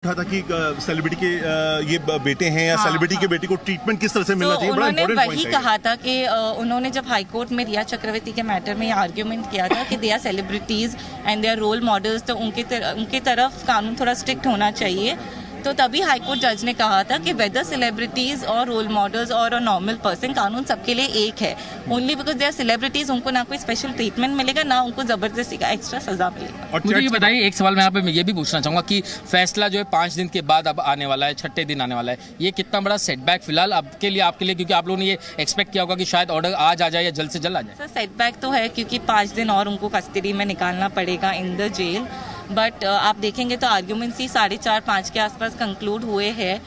था कि सेलिब्रिटी के ये बेटे हैं या सेलिब्रिटी के बेटे को ट्रीटमेंट किस तरह से मिलना चाहिए, बड़ा उन्होंने इंपॉर्टेंट वही कहा था कि उन्होंने जब हाई कोर्ट में रिया चक्रवर्ती के मैटर में आर्ग्यूमेंट किया था कि they are celebrities and they are role models, तो उनके तरफ कानून थोड़ा स्ट्रिक्ट होना चाहिए। तो तभी हाई कोर्ट जज ने कहा था कि वेदर सेलिब्रिटीज और रोल मॉडल्स और नॉर्मल पर्सन, कानून सबके लिए एक है। Only because they are celebrities, उनको ना कोई स्पेशल ट्रीटमेंट मिलेगा, ना उनको जबरदस्ती का एक्स्ट्रा सजा मिलेगा। और मुझे ये बताइए, एक सवाल मैं यहाँ पे ये भी पूछना चाहूंगा कि फैसला जो है 5 दिन के बाद अब आने वाला है, 6ठे दिन आने वाला है, ये कितना बड़ा सेटबैक फिलहाल आपके लिए, क्योंकि आप लोगों ने ये एक्सपेक्ट किया होगा कि शायद ऑर्डर आज आ जाए या जल्द से जल्द आ जाए। सर सेटबैक तो है क्योंकि 5 दिन और उनको कस्टडी में निकालना पड़ेगा इन द जेल, बट आप देखेंगे तो आर्ग्यूमेंट्स ही 4:30-5 के आसपास कंक्लूड हुए हैं।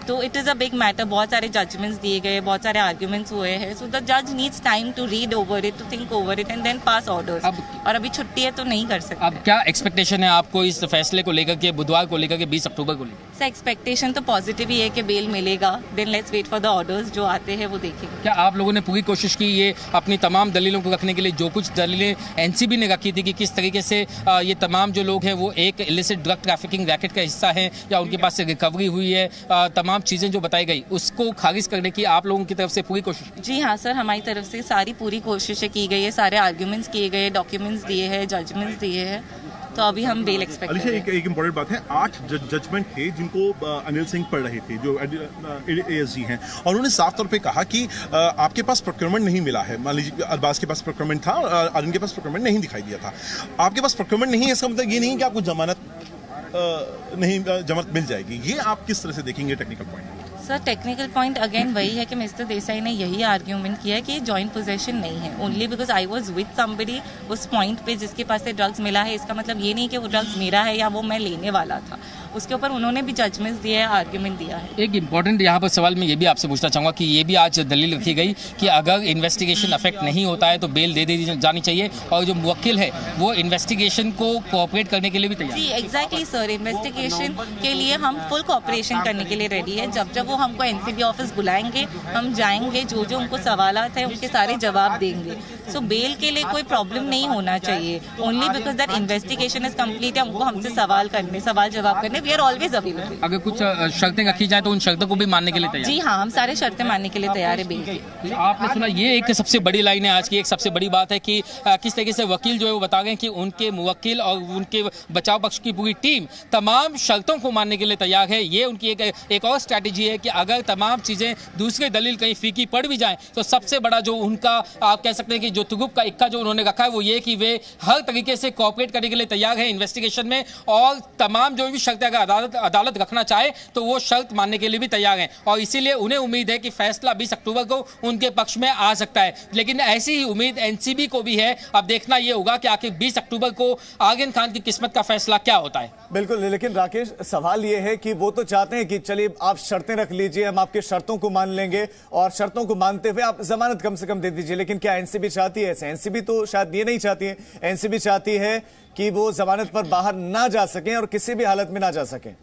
तो it is a big matter, बहुत सारे जजमेंट्स दिए गए, बहुत सारे आर्ग्यूमेंट्स हुए हैं। सो द जज needs time to read over it, to think over it and then pass orders. और अभी छुट्टी है तो नहीं कर सकते। अब क्या एक्सपेक्टेशन है आपको इस फैसले को लेकर के, बुधवार को लेकर के, 20 अक्टूबर को लेकर? सर एक्सपेक्टेशन तो पॉजिटिव ही है कि बेल मिलेगा, then let's wait for the orders जो आते हैं वो देखेंगे। क्या आप लोगों ने पूरी कोशिश की ये अपनी तमाम दलीलों को रखने के लिए, जो कुछ दलीलें एनसीबी ने रखी थी कि किस तरीके से ये तमाम जो लोग हैं वो एक इलिसिट ड्रग ट्रैफिकिंग रैकेट का हिस्सा हैं या उनके पास से रिकवरी हुई है, तमाम चीज़ें जो बताई गई, उसको खारिज करने की आप लोगों की तरफ से पूरी कोशिश? जी हाँ सर, हमारी तरफ से सारी पूरी कोशिशें की गई है, सारे आर्ग्यूमेंट्स किए गए, डॉक्यूमेंट्स दिए हैं, जजमेंट्स दिए हैं। तो अभी हम बेल एक्सपेक्ट कर रहे हैं। एक इम्पोर्टेंट बात है, 8 जजमेंट थे जिनको अनिल सिंह पढ़ रहे थे, जो एएसजी हैं, और उन्होंने साफ तौर पे कहा कि आपके पास प्रोक्योरमेंट नहीं मिला है। मान लीजिए अरबाज के पास प्रोक्योरमेंट था और अरुण के पास प्रोक्योरमेंट नहीं दिखाई दिया था। आपके पास प्रोक्योरमेंट नहीं है, इसका मतलब ये नहीं कि आपको जमानत मिल जाएगी। ये आप किस तरह से देखेंगे technical point? Sir technical point again वही है कि मिस्टर देसाई ने यही आर्ग्यूमेंट किया है कि जॉइंट पोजेशन नहीं है। Only because I was with somebody उस पॉइंट पे जिसके पास से ड्रग्स मिला है, इसका मतलब ये नहीं कि वो ड्रग्स मेरा है या वो मैं लेने वाला था। उसके ऊपर उन्होंने भी जजमेंट्स दिए है, आर्ग्यूमेंट दिया है। एक इंपॉर्टेंट यहाँ पर सवाल मैं ये भी आपसे पूछना चाहूँगा कि ये भी आज दलील रखी गई कि अगर इन्वेस्टिगेशन अफेक्ट नहीं होता है तो बेल दे दी जानी चाहिए, और जो मुवक्किल है वो इन्वेस्टिगेशन को कोऑपरेट करने के लिए भी तैयार। जी एग्जैक्टली सर, इन्वेस्टिगेशन के लिए हम फुल कोऑपरेशन करने के लिए रेडी है। जब जब वो हमको एनसीबी ऑफिस बुलाएंगे, हम जाएंगे, जो जो उनको सवालात है उनके सारे जवाब देंगे। सो बेल के लिए कोई प्रॉब्लम नहीं होना चाहिए। Only because that investigation is complete, हमको हमसे सवाल जवाब करने, वी आर ऑलवेज अवेलेबल। अगर कुछ शर्तें रखी जाए तो उन शर्तों को भी मानने के लिए तैयार? जी हाँ, हम सारे शर्तें मानने के लिए तैयार है बेल की। आपने सुना, ये एक सबसे बड़ी लाइन है आज की, एक सबसे बड़ी बात है कि किस तरीके से वकील जो है वो बता गए कि उनके मुवक्किल और उनके बचाव पक्ष की पूरी टीम तमाम शर्तों को मानने के लिए तैयार है। ये उनकी एक और स्ट्रैटेजी है कि अगर तमाम चीज़ें दूसरे दलील कहीं फीकी पड़ भी जाएं तो सबसे बड़ा जो उनका आप कह सकते हैं कि जो तुगुप का इक्का जो उन्होंने रखा है वो ये कि वे हर तरीके से कोऑपरेट करने के लिए तैयार है इन्वेस्टिगेशन में, और तमाम जो भी शर्तें अगर अदालत रखना चाहे तो वो शर्त मानने के लिए भी तैयार हैं, और इसीलिए उन्हें उम्मीद है कि फैसला 20 अक्टूबर को उनके पक्ष में आ सकता है। लेकिन ऐसी ही उम्मीद एनसीबी को भी है। अब देखना यह होगा कि आखिर 20 अक्टूबर को आर्यन खान की किस्मत का फैसला क्या होता है। बिल्कुल, लेकिन राकेश सवाल यह है कि वो तो चाहते हैं कि चलिए आप शर्तें रख लीजिए, हम आपके शर्तों को मान लेंगे, और शर्तों को मानते हुए आप जमानत कम से कम दे दीजिए। लेकिन क्या एनसीबी चाहती है ऐसे? एनसीबी तो शायद ये नहीं चाहती है। एनसीबी चाहती है कि वो जमानत पर बाहर ना जा सकें और किसी भी हालत में ना जा सकें।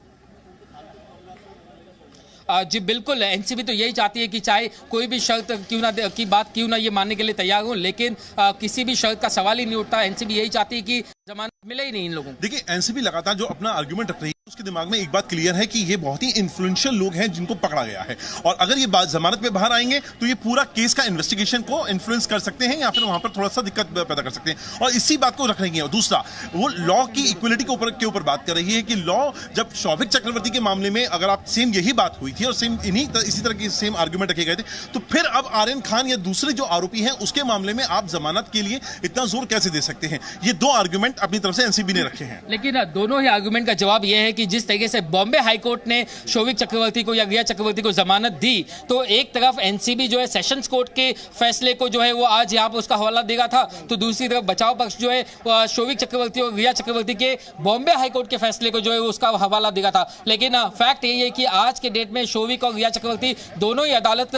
जी बिल्कुल, एनसीबी तो यही चाहती है कि चाहे कोई भी शर्त की बात क्यों ना ये मानने के लिए तैयार हो, लेकिन किसी भी शर्त का सवाल ही नहीं उठता। एनसीबी यही चाहती है कि जमानत मिले ही नहीं इन लोगों को। देखिए, एनसीबी लगातार जो अपना आर्गुमेंट रख रही है उसके दिमाग में एक बात क्लियर है कि ये बहुत ही इन्फ्लुएंशियल लोग हैं जिनको पकड़ा गया है, और अगर ये बात जमानत में बाहर आएंगे तो ये पूरा केस का इन्वेस्टिगेशन को इन्फ्लुएंस कर सकते हैं या फिर वहां पर थोड़ा सा दिक्कत पैदा कर सकते हैं, और इसी बात को रख रही है। दूसरा, वो लॉ की इक्वलिटी के ऊपर बात कर रही है कि लॉ, जब शौविक चक्रवर्ती के मामले में अगर आप सेम यही बात हुई थी और सेम इसी तरह की सेम आर्गुमेंट रखे गए थे, तो फिर अब आर्यन खान या दूसरे जो आरोपी हैं उसके मामले में आप जमानत के लिए इतना जोर कैसे दे सकते हैं? ये 2 आर्गुमेंट अपनी तरफ से एनसीबी ने रखे हैं। लेकिन दोनों ही आर्गुमेंट का जवाब यह है कि जिस तरीके से बॉम्बे हाई कोर्ट ने शौविक चक्रवर्ती को या रिया चक्रवर्ती को जमानत दी, तो एक तरफ एनसीबी जो है सेशंस कोर्ट के फैसले को जो है वो आज यहाँ पर उसका हवाला देगा था, तो दूसरी तरफ बचाव पक्ष जो है शौविक चक्रवर्ती और रिया चक्रवर्ती के बॉम्बे हाई कोर्ट के फैसले को जो है उसका हवाला देगा था। लेकिन फैक्ट यही है कि आज के डेट में शौविक और रिया चक्रवर्ती दोनों ही अदालत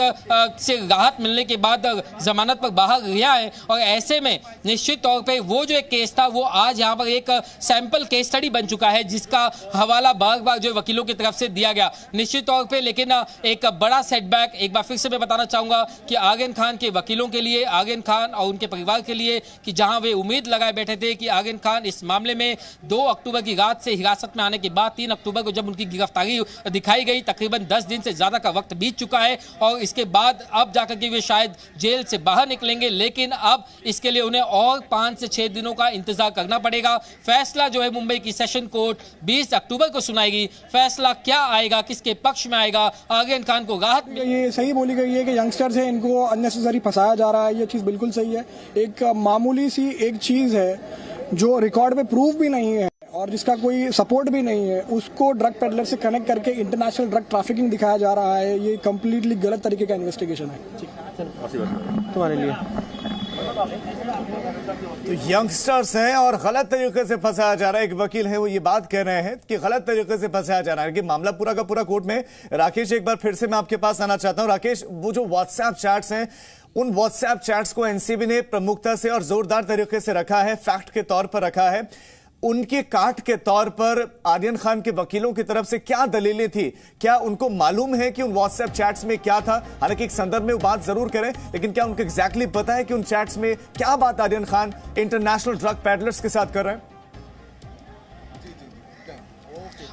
से राहत मिलने के बाद जमानत पर बाहर रिहा है, और ऐसे में निश्चित तौर पर वो जो एक केस था वो आज यहाँ पर पर एक सैंपल केस स्टडी बन चुका है, जिसका हवाला बार बार जो वकीलों की तरफ से दिया गया निश्चित तौर पे। लेकिन एक बड़ा सेटबैक एक बार फिर से मैं बताना चाहूंगा कि आगन खान के वकीलों के लिए, आगन खान और उनके परिवार के लिए, कि जहां वे उम्मीद लगाए बैठे थे कि आगन खान इस मामले में 2 अक्टूबर की रात से हिरासत में आने के बाद 3 अक्टूबर को जब उनकी गिरफ्तारी दिखाई गई, तकरीबन 10 दिन से ज्यादा का वक्त बीत चुका है और इसके बाद अब जाकर के वे शायद जेल से बाहर निकलेंगे। लेकिन अब इसके लिए उन्हें और 5 से 6 दिनों का इंतजार करना पड़ेगा। फैसला जो है मुंबई की सेशन कोर्ट 20 अक्टूबर को सुनाएगी। फैसला क्या आएगा, किसके पक्ष में आएगा, आगन खान को राहत ये सही बोली गई है कि यंगस्टर्स है, इनको अननेसेसरी फंसाया जा रहा है, ये चीज बिल्कुल सही है। एक मामूली सी एक चीज है जो रिकॉर्ड में प्रूफ भी नहीं है और जिसका कोई सपोर्ट भी नहीं है, उसको ड्रग पेडलर से कनेक्ट करके इंटरनेशनल ड्रग ट्रैफिकिंग दिखाया जा रहा है। ये कंप्लीटली गलत तरीके का इन्वेस्टिगेशन है तुम्हारे लिए। तो यंगस्टर्स हैं और गलत तरीके से फंसाया जा रहा है। एक वकील है वो ये बात कह रहे हैं कि गलत तरीके से फंसाया जा रहा है कि मामला पूरा का पूरा कोर्ट में। राकेश, एक बार फिर से मैं आपके पास आना चाहता हूं। राकेश, वो जो व्हाट्सएप चैट्स हैं, उन व्हाट्सएप चैट्स को एनसीबी ने प्रमुखता से और जोरदार तरीके से रखा है, फैक्ट के तौर पर रखा है। उनके काट के तौर पर आर्यन खान के वकीलों की तरफ से क्या दलीलें थी? क्या उनको मालूम है कि उन व्हाट्सएप चैट्स में क्या था? हालांकि एक संदर्भ में वो बात जरूर करें, लेकिन क्या उनको एग्जैक्टली पता है कि उन चैट्स में क्या बात Aryan Khan international drug peddlers के साथ कर रहे हैं?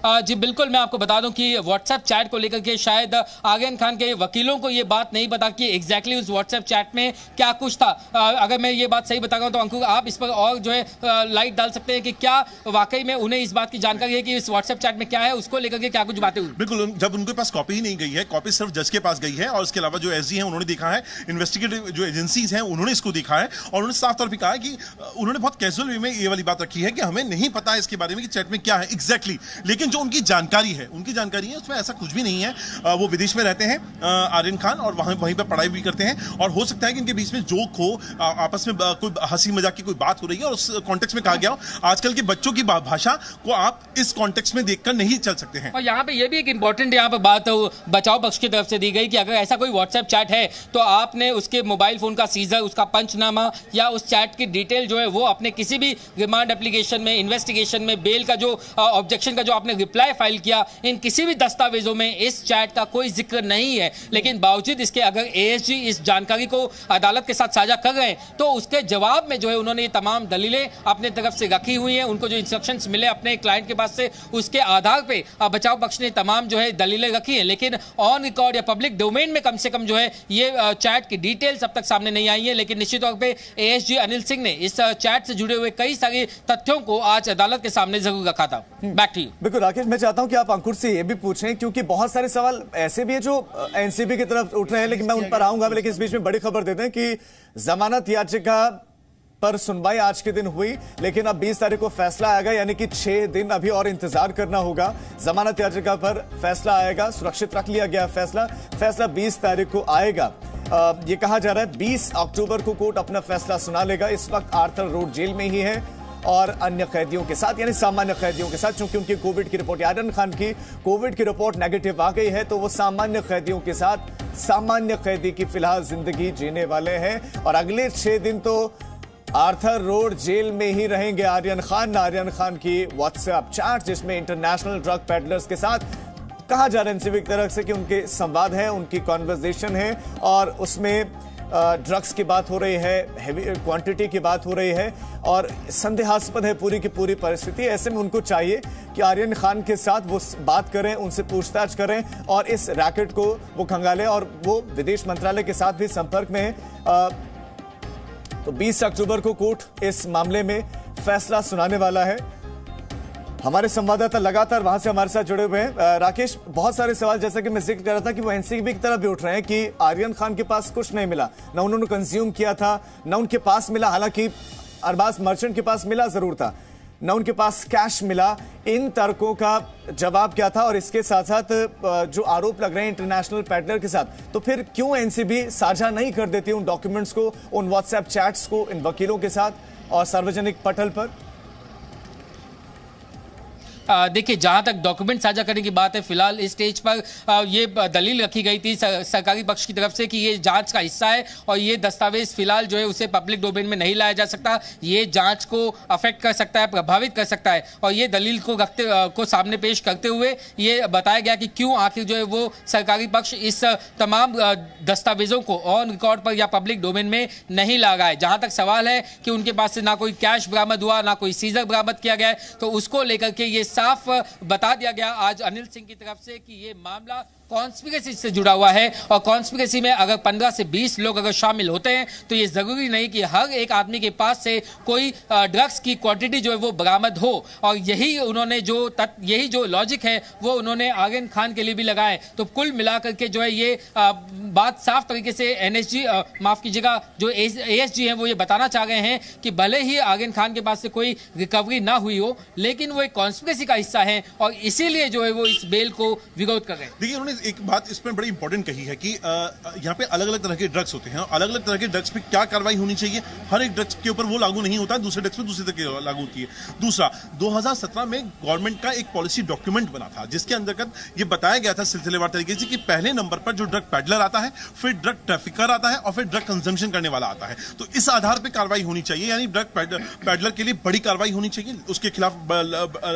जी बिल्कुल, मैं आपको बता दूं कि व्हाट्सएप चैट को लेकर के शायद आगन खान के वकीलों को ये बात नहीं पता कि एग्जैक्टली उस व्हाट्सएप चैट में क्या कुछ था। अगर मैं ये बात सही बता रहा हूं तो अंकुर आप इस पर और जो है लाइट डाल सकते हैं कि क्या वाकई में उन्हें इस बात की जानकारी है कि इस व्हाट्सएप चैट में क्या है, उसको लेकर के क्या कुछ बातें हुई? बिल्कुल, जब उनके पास कॉपी ही नहीं गई है, कॉपी सिर्फ जज के पास गई है और उसके अलावा जो एसजी हैं उन्होंने देखा है, इन्वेस्टिगेटिव जो एजेंसीज हैं उन्होंने इसको देखा है और उन्होंने साफ तौर पर कहा है कि उन्होंने बहुत कैजुअल वे में ये वाली बात रखी है कि हमें नहीं पता इसके बारे में कि चैट में क्या है एग्जैक्टली। लेकिन जो उनकी जानकारी है उसमें ऐसा कुछ भी नहीं है। वो विदेश में रहते हैं आर्यन खान और वहीं पर पढ़ाई भी करते हैं और हो सकता है कि इनके बीच में जोक हो, आपस में कोई हंसी मजाक की कोई बात हो रही है और उस कॉन्टेक्स्ट में कहा गया हो। आजकल के बच्चों की भाषा को आप इस कॉन्टेक्स्ट में देखकर नहीं चल सकते हैं। और यहाँ पे ये भी एक इंपॉर्टेंट यहाँ पे बात बचाव पक्ष की तरफ से दी गई कि अगर ऐसा कोई व्हाट्सएप चैट है तो आपने उसके मोबाइल फोन का सीजर, उसका पंचनामा या उस चैट की डिटेल जो है वो अपने किसी भी रिमांड एप्लीकेशन में, इन्वेस्टिगेशन में, बेल का जो ऑब्जेक्शन का जो आपने रिप्लाई फाइल किया, इन किसी भी दस्तावेजों में इस चैट का कोई जिक्र नहीं है। लेकिन बावजूद इसके अगर एएसजी इस जानकारी को अदालत के साथ साझा कर रहे हैं तो उसके जवाब में जो है उन्होंने ये तमाम दलीलें अपने तरफ से रखी हुई हैं। उनको जो इंस्ट्रक्शंस मिले अपने क्लाइंट के पास से, उसके आधार पे बचाव पक्ष ने तमाम जो है दलीलें रखी हैं। लेकिन ऑन रिकॉर्ड या पब्लिक डोमेन में कम से कम जो है ये चैट की डिटेल्स अब तक सामने नहीं आई है। लेकिन निश्चित तौर पर एएसजी अनिल सिंह ने इस चैट से जुड़े हुए कई सारे तथ्यों को आज अदालत के सामने जरूर रखा था। Back to you. बिल्कुल राकेश, मैं चाहता हूं कि आप अंकुर से ये भी पूछें क्योंकि बहुत सारे सवाल ऐसे भी है जो एनसीबी की तरफ उठ रहे हैं, लेकिन मैं उन पर आऊंगा। लेकिन इस बीच में बड़ी खबर देते हैं कि जमानत याचिका पर सुनवाई आज के दिन हुई, लेकिन अब 20 तारीख को फैसला आएगा, यानी कि 6 दिन अभी और इंतजार करना होगा। जमानत याचिका पर फैसला आएगा, सुरक्षित रख लिया गया फैसला 20 तारीख को आएगा। ये कहा जा रहा है 20 अक्टूबर को कोर्ट अपना फैसला सुना लेगा। इस वक्त आर्थर रोड जेल में ही है और अन्य कैदियों के साथ, यानी सामान्य कैदियों के साथ, चूंकि उनकी कोविड की रिपोर्ट, आर्यन खान की कोविड की रिपोर्ट नेगेटिव आ गई है, तो वो सामान्य कैदियों के साथ, सामान्य कैदी की फिलहाल जिंदगी जीने वाले हैं। और अगले 6 दिन तो आर्थर रोड जेल में ही रहेंगे आर्यन खान की व्हाट्सएप चैट, जिसमें इंटरनेशनल ड्रग पेडलर्स के साथ कहा जा रहा है एनसीबी की तरफ से कि उनके संवाद है, उनकी कॉन्वर्सेशन है और उसमें ड्रग्स की बात हो रही है, हेवी क्वांटिटी की बात हो रही है और संदेहास्पद है पूरी की पूरी परिस्थिति। ऐसे में उनको चाहिए कि आर्यन खान के साथ वो बात करें, उनसे पूछताछ करें और इस रैकेट को वो खंगालें। और वो विदेश मंत्रालय के साथ भी संपर्क में है। तो 20 अक्टूबर को कोर्ट इस मामले में फैसला सुनाने वाला है। हमारे संवाददाता लगातार वहां से हमारे साथ जुड़े हुए हैं। राकेश, बहुत सारे सवाल जैसा कि मैं जिक्र कर रहा था कि वो एनसीबी की तरफ भी उठ रहे हैं कि आर्यन खान के पास कुछ नहीं मिला, ना उन्होंने कंज्यूम किया था, ना उनके पास मिला, हालांकि अरबाज मर्चेंट के पास मिला जरूर था, ना उनके पास कैश मिला। इन तर्कों का जवाब क्या था? और इसके साथ साथ जो आरोप लग रहे हैं इंटरनेशनल पैडलर के साथ, तो फिर क्यों एनसीबी साझा नहीं कर देती उन डॉक्यूमेंट्स को, उन व्हाट्सएप चैट्स को इन वकीलों के साथ और सार्वजनिक पटल पर? देखिए, जहां तक डॉक्यूमेंट साझा करने की बात है, फिलहाल इस स्टेज पर ये दलील रखी गई थी सरकारी पक्ष की तरफ से कि ये जांच का हिस्सा है और ये दस्तावेज फिलहाल जो है उसे पब्लिक डोमेन में नहीं लाया जा सकता, ये जांच को अफेक्ट कर सकता है, प्रभावित कर सकता है। और ये दलील को सामने पेश करते हुए ये बताया गया कि क्यों आखिर जो है वो सरकारी पक्ष इस तमाम दस्तावेजों को ऑन रिकॉर्ड पर या पब्लिक डोमेन में नहीं ला रहा है। जहां तक सवाल है कि उनके पास से ना कोई कैश बरामद हुआ, ना कोई सीजर बरामद किया गया है, तो उसको लेकर के ये साफ बता दिया गया आज अनिल सिंह की तरफ से कि ये मामला कॉन्स्पिरेसी से जुड़ा हुआ है और कॉन्स्पिरेसी में अगर 15 से 20 लोग अगर शामिल होते हैं तो ये जरूरी नहीं कि हर एक आदमी के पास से कोई ड्रग्स की क्वांटिटी जो है वो बरामद हो। और यही उन्होंने यही जो लॉजिक है वो उन्होंने आर्यन खान के लिए भी लगाए। तो कुल मिलाकर के जो है ये बात साफ तरीके से एनएसजी माफ कीजिएगा जो एएसजी हैं वो ये बताना चाह रहे हैं कि भले ही आर्यन खान के पास से कोई रिकवरी ना हुई हो, लेकिन वो एक कॉन्स्पिरेसी का हिस्सा है और इसीलिए जो है वो इस बेल को विरोध कर रहे हैं। देखिए, उन्होंने एक बात इसमें बड़ी इंपॉर्टेंट कही है कि यहाँ पे अलग अलग तरह के ड्रग्स होते हैं, अलग अलग तरह के ड्रग्स पे क्या कार्रवाई होनी चाहिए, हर एक ड्रग्स के ऊपर वो लागू नहीं होता, दूसरे ड्रग्स पे दूसरी तरह लागू होती है। दूसरा, 2017 में गवर्नमेंट का एक पॉलिसी डॉक्यूमेंट बना था जिसके अंतर्गत ये बताया गया था सिलसिलेवार तरीके से कि पहले नंबर पर जो ड्रग पैडलर आता है, फिर ड्रग ट्रैफिकर आता है और फिर ड्रग कंजम्पशन करने वाला आता है। तो इस आधार पर कार्रवाई होनी चाहिए, यानी ड्रग पैडलर के लिए बड़ी कार्रवाई होनी चाहिए, उसके खिलाफ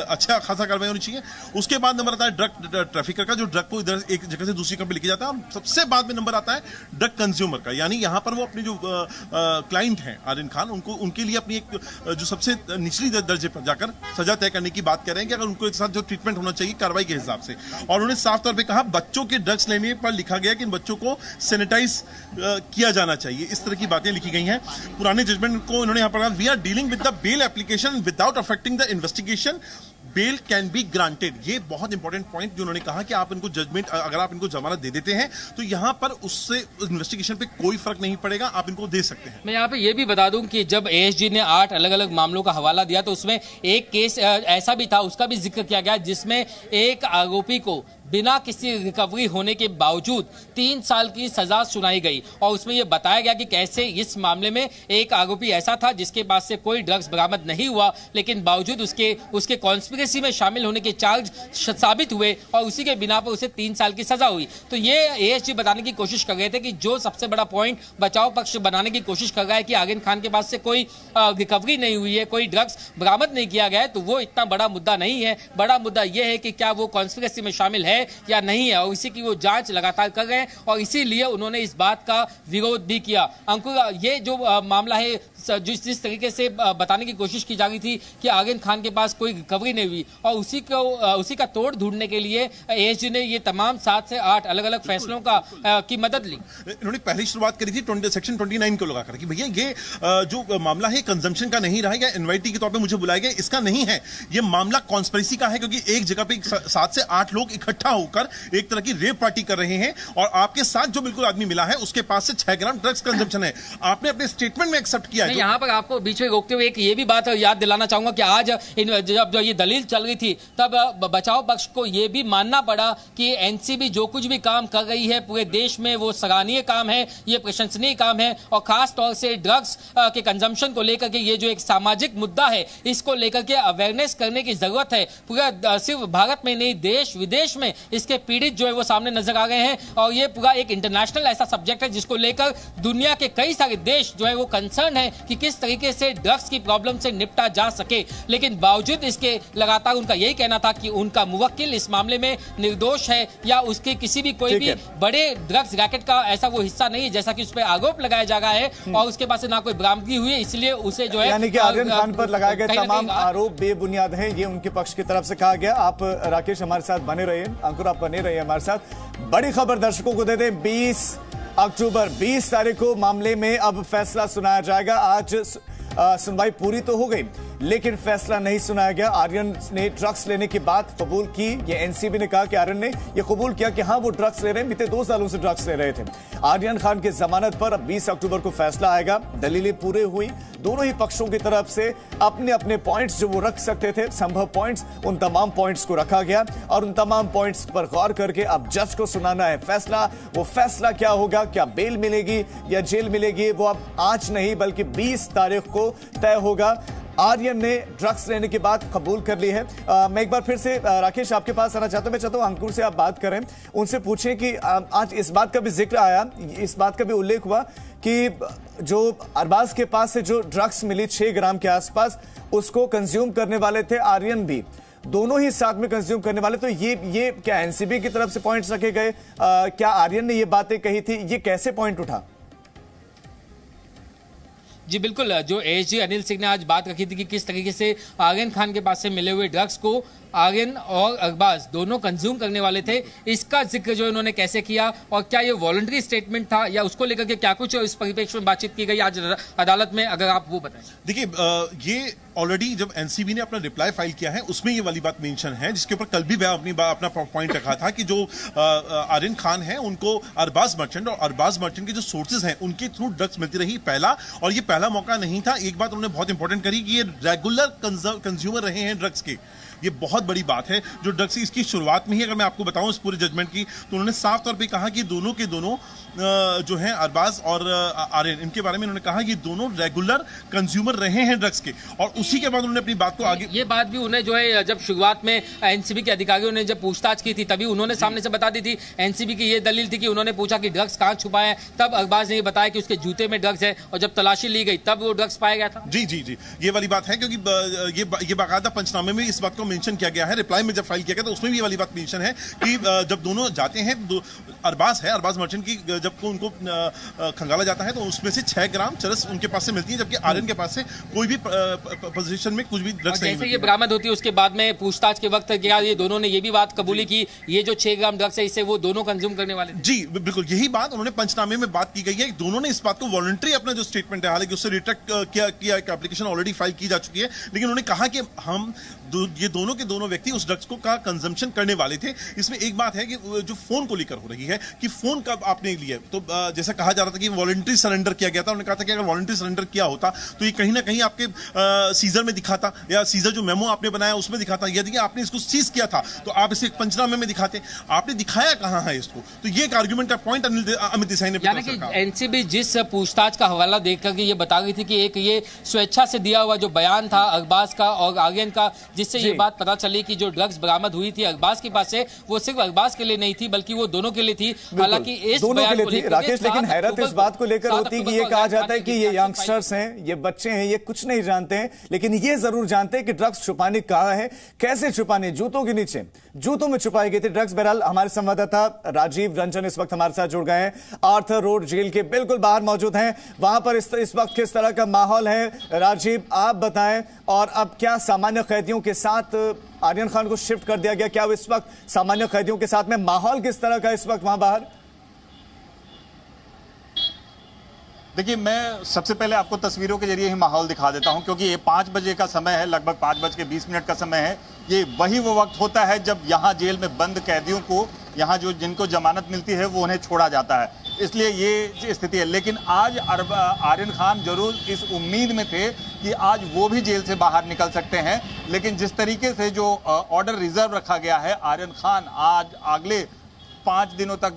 अच्छा खासा कार्रवाई होनी चाहिए। उसके बाद नंबर आता है ड्रग ट्रैफिकर का, जो ड्रग को इधर एक जगह से दूसरी जगह पे लेके जाता है। और सबसे बाद में नंबर आता है ड्रग कंज्यूमर का, यानी यहां पर वो अपने जो क्लाइंट हैं आर्यन खान, उनके लिए अपनी एक जो सबसे निचली दर्जे पर जाकर सजा तय करने की बात कर रहे हैं कि अगर उनको एक साथ जो ट्रीटमेंट होना चाहिए कार्रवाई के हिसाब से। और उन्होंने साफ तौर पे कहा बच्चों के ड्रग्स लेने पर लिखा गया कि इन बच्चों को सैनिटाइज किया जाना चाहिए, इस तरह की बातें लिखी गई हैं। पुराने जजमेंट को इन्होंने यहां पर कहा, we are dealing with the bail application without affecting the investigation, bail can be granted. ये बहुत इंपॉर्टेंट पॉइंट जो उन्होंने कहा कि आप इनको जजमेंट, अगर आप इनको जमानत दे देते हैं तो यहां पर उससे इन्वेस्टिगेशन पे कोई फर्क नहीं पड़ेगा, आप इनको दे सकते हैं। मैं यहां पे ये भी बता दूं कि जब एएसजी ने 8 अलग अलग मामलों का हवाला दिया तो उसमें एक केस ऐसा भी था, उसका भी जिक्र किया गया, जिसमें एक आरोपी को बिना किसी रिकवरी होने के बावजूद 3 साल की सजा सुनाई गई। और उसमें यह बताया गया कि कैसे इस मामले में एक आरोपी ऐसा था जिसके पास से कोई ड्रग्स बरामद नहीं हुआ, लेकिन बावजूद उसके कॉन्स्पिरेसी में शामिल होने के चार्ज साबित हुए और उसी के बिना पर उसे 3 साल की सजा हुई। तो ये एएसजी बताने की कोशिश कर रहे थे कि जो सबसे बड़ा पॉइंट बचाव पक्ष बनाने की कोशिश कर रहा है कि आर्यन खान के पास से कोई रिकवरी नहीं हुई है, कोई ड्रग्स बरामद नहीं किया गया है, तो वो इतना बड़ा मुद्दा नहीं है। बड़ा मुद्दा यह है कि क्या वो कॉन्स्पिरेसी में शामिल है या नहीं है, और इसी की वो जांच लगातार कर रहे हैं और इसीलिए उन्होंने इस बात का विरोध भी किया। अंकुर, ये जो मामला है, जिस तरीके से बताने की कोशिश की जा रही थी कि आर्यन खान के पास कोई रिकवरी नहीं हुई और उसी का तोड़ ढूंढने के लिए एएसजी ने ये तमाम 7 से 8 अलग अलग फैसलों की मदद ली। इन्होंने पहली शुरुआत करी थी सेक्शन 29 को लगाकर कि भैया ये जो मामला है कंजम्पशन का नहीं रहा है या इनवाइटी के तौर पे मुझे बुलाया गया, इसका नहीं है, ये मामला कॉन्स्पिरेसी का है, क्योंकि एक जगह पे 7 से 8 लोग इकट्ठा होकर एक तरह की रेप पार्टी कर रहे हैं और आपके साथ जो बिल्कुल आदमी मिला है उसके पास से 6 ग्राम ड्रग्स कंजम्पशन है। आपने अपने स्टेटमेंट में एक्सेप्ट किया है। यहाँ पर आपको बीच में रोकते हुए एक ये भी बात याद दिलाना चाहूंगा कि आज जब ये दलील चल रही थी तब बचाव पक्ष को ये भी मानना पड़ा कि एनसीबी जो कुछ भी काम कर रही है पूरे देश में वो सराहनीय काम है, ये प्रशंसनीय काम है और खास तौर से ड्रग्स के कंजम्पशन को लेकर के ये जो एक सामाजिक मुद्दा है इसको लेकर के अवेयरनेस करने की जरूरत है। पूरा सिर्फ भारत में नहीं, देश विदेश में इसके पीड़ित जो है वो सामने नजर आ गए हैं और ये पूरा एक इंटरनेशनल ऐसा सब्जेक्ट है जिसको लेकर दुनिया के कई सारे देश जो है वो कंसर्न है कि किस तरीके से ड्रग्स की प्रॉब्लम से निपटा जा सके। लेकिन बावजूद इसके लगातार उनका यही कहना था कि उनका मुवक्किल इस मामले में निर्दोष है या उसके किसी भी कोई भी बड़े ड्रग्स रैकेट का ऐसा वो हिस्सा नहीं है जैसा कि उस पर आरोप लगाया जा रहा है और उसके पास से ना कोई बरामदगी हुई है, इसलिए उसे जो है यानी कि आर्यन खान पर लगाए गए तमाम आरोप बेबुनियाद हैं, ये उनके पक्ष की तरफ से कहा गया। आप राकेश हमारे साथ बने रहिए, अंकुर आप बने रहिए हमारे साथ। बड़ी खबर दर्शकों को दे दें, 20 अक्टूबर 20 तारीख को मामले में अब फैसला सुनाया जाएगा। आज सुनवाई पूरी तो हो गई लेकिन फैसला नहीं सुनाया गया। आर्यन ने ड्रग्स लेने की बात कबूल की, ये एनसीबी ने कहा कि आर्यन ने ये कबूल किया कि हाँ वो ड्रग्स ले रहे हैं, बीते 2 सालों से ड्रग्स ले रहे थे। आर्यन खान की जमानत पर अब 20 अक्टूबर को फैसला आएगा। दलीलें पूरे हुई, दोनों ही पक्षों की तरफ से अपने अपने पॉइंट्स जो वो रख सकते थे, संभव पॉइंट्स, उन तमाम पॉइंट्स को रखा गया और उन तमाम पॉइंट्स पर गौर करके अब जज को सुनाना है फैसला। वो फैसला क्या होगा, क्या बेल मिलेगी या जेल मिलेगी, वो अब आज नहीं बल्कि 20 तारीख को तय होगा। आर्यन ने ड्रग्स लेने की बात कबूल कर ली है। मैं एक बार फिर से राकेश आपके पास आना चाहता हूं। मैं चाहता हूं अंकुर से आप बात करें, उनसे पूछें कि आज इस बात का भी जिक्र आया, इस बात का भी उल्लेख हुआ कि जो अरबाज के पास से जो ड्रग्स मिली 6 ग्राम के आसपास, उसको कंज्यूम करने वाले थे आर्यन भी, दोनों ही साथ में कंज्यूम करने वाले। तो ये क्या एनसीबी की तरफ से पॉइंट्स रखे गए? क्या आर्यन ने ये बातें कही थी? ये कैसे पॉइंट उठा? जी बिल्कुल, जो एएसजी अनिल सिंह ने आज बात रखी थी कि किस तरीके से आर्यन खान के पास से मिले हुए ड्रग्स को आर्यन और अरबाज दोनों कंज्यूम करने वाले थे, इसका जिक्र जो इन्होंने कैसे किया और क्या ये वॉलंटरी स्टेटमेंट था या उसको लेकर के क्या कुछ इस परिप्रेक्ष्य में बातचीत की गई आज अदालत में, अगर आप वो बताएं। देखिए, ये ऑलरेडी जब एनसीबी ने अपना रिप्लाई फाइल किया है उसमें ये वाली बात मेंशन है, जिसके ऊपर कल भी अपना पॉइंट रखा था कि जो आर्यन खान है उनको अरबाज मर्चेंट और अरबाज मर्चेंट के जो सोर्सेज हैं उनके थ्रू ड्रग्स मिलती रही। पहला, और ये पहला मौका नहीं था। एक बात उन्होंने बहुत इंपॉर्टेंट करी कि ये रेगुलर कंज्यूमर रहे हैं ड्रग्स के। ये बहुत बड़ी बात है। जो ड्रग्स इसकी शुरुआत में ही अगर मैं आपको बताऊं इस पूरे जजमेंट की, तो उन्होंने साफ तौर पे कहा कि दोनों के दोनों जो हैं अरबाज और आर्यन, इनके बारे में उन्होंने कहा कि दोनों रेगुलर कंज्यूमर रहे हैं ड्रग्स के। और उसी के बाद उन्होंने अपनी बात को आगे, ये बात भी उन्हें जो है जब शुरुआत में एनसीबी के अधिकारियों ने जब पूछताछ की थी तभी उन्होंने सामने से बता दी थी। एनसीबी की ये दलील थी कि उन्होंने पूछा कि ड्रग्स कहां छुपाए हैं, तब अरबाज ने ये बताया कि उसके जूते में ड्रग्स है और जब तलाशी ली गई तब वो ड्रग्स पाया गया था। जी जी जी, ये वाली बात है, क्योंकि ये बाकायदा पंचनामे में इस बात को मेंशन किया गया है। रिप्लाई में जब फाइल किया गया तो उसमें भी ये वाली बात मेंशन है कि जब दोनों जाते हैं, अरबाज मर्चेंट की जब उनको खंगाला जाता है तो उसमें से 6 ग्राम चरस उनके पास से मिलती है, जबकि आर्यन के पास से कोई भी पोजीशन में कुछ भी ड्रग्स नहीं मिलती। ये बरामद होती है उसके बाद में पूछताछ के वक्त क्या ये दोनों ने ये भी बात कबूली की ये जो 6 ग्राम ड्रग्स है इससे वो दोनों कंज्यूम करने वाले थे? जी बिल्कुल, यही बात उन्होंने पंचनामे में बात की गई है। दोनों ने इस बात को वॉलंटरी अपना जो स्टेटमेंट है, हालांकि उससे रिट्रैक्ट किया एक एप्लीकेशन ऑलरेडी फाइल की जा चुकी है, लेकिन उन्होंने कहा कि हम ये दोनों के दोनों व्यक्ति उस ड्रग्स को का कंजम्पशन करने वाले थे। इसमें एक बात है कि जो फोन को लेकर हो रही है कि फोन कब आपने लिया, तो जैसा कहा जा रहा था कि वॉलंटरी सरेंडर किया गया था। उन्होंने कहा था कि अगर वॉलंटरी सरेंडर किया होता तो ये कहीं ना कहीं आपके सीजर में दिखाता, या सीजर जो मेमो आपने बनाया उसमें दिखाता। यदि आपने इसको सीज किया था तो आप इसे पंचनामे में दिखाते। आपने दिखाया कहां है इसको? तो ये एक आर्गुमेंट का पॉइंट अमित देसाई ने, यानी कि एनसीबी जिस पूछताछ का हवाला देकर के ये बता गई थी कि एक ये स्वेच्छा से दिया हुआ जो बयान था अरबाज का और आर्यन का, जिससे ये बात पता चली कि जो ड्रग्स बरामद हुई थी अरबाज के पास से वो सिर्फ अरबाज के लिए नहीं थी बल्कि वो दोनों के लिए थी। हालांकि इस दोनों के लिए थी राकेश, लेकिन हैरत इस बात को लेकर होती कि ये कहा जाता है कि ये यंगस्टर्स हैं, ये बच्चे हैं, ये कुछ नहीं जानते हैं, लेकिन ये जरूर जानते हैं कि ड्रग्स छुपाने कहां है, कैसे छुपाने, जूतों के नीचे, जूतों में छुपाई गई थी ड्रग्स। बहरहाल हमारे संवाददाता राजीव रंजन इस वक्त हमारे साथ जुड़ गए हैं, आर्थर रोड जेल के बिल्कुल बाहर मौजूद हैं। वहां पर इस वक्त किस तरह का माहौल है राजीव, आप बताएं। और अब क्या सामान्य कैदियों के साथ आर्यन खान को शिफ्ट कर दिया गया? क्या इस वक्त सामान्य कैदियों के साथ में माहौल किस तरह का इस वक्त वहां बाहर? देखिए, मैं सबसे पहले आपको तस्वीरों के जरिए ही माहौल दिखा देता हूं, क्योंकि ये 5 बजे का समय है, लगभग 5:20 का समय है। ये वही वो वक्त होता है जब यहाँ जेल में बंद कैदियों को, यहाँ जो जिनको जमानत मिलती है वो उन्हें छोड़ा जाता है, इसलिए ये स्थिति है। लेकिन आज आर्यन खान जरूर इस उम्मीद में थे कि आज वो भी जेल से बाहर निकल सकते हैं, लेकिन जिस तरीके से जो ऑर्डर रिजर्व रखा गया है, आर्यन खान आज अगले 5 दिनों तक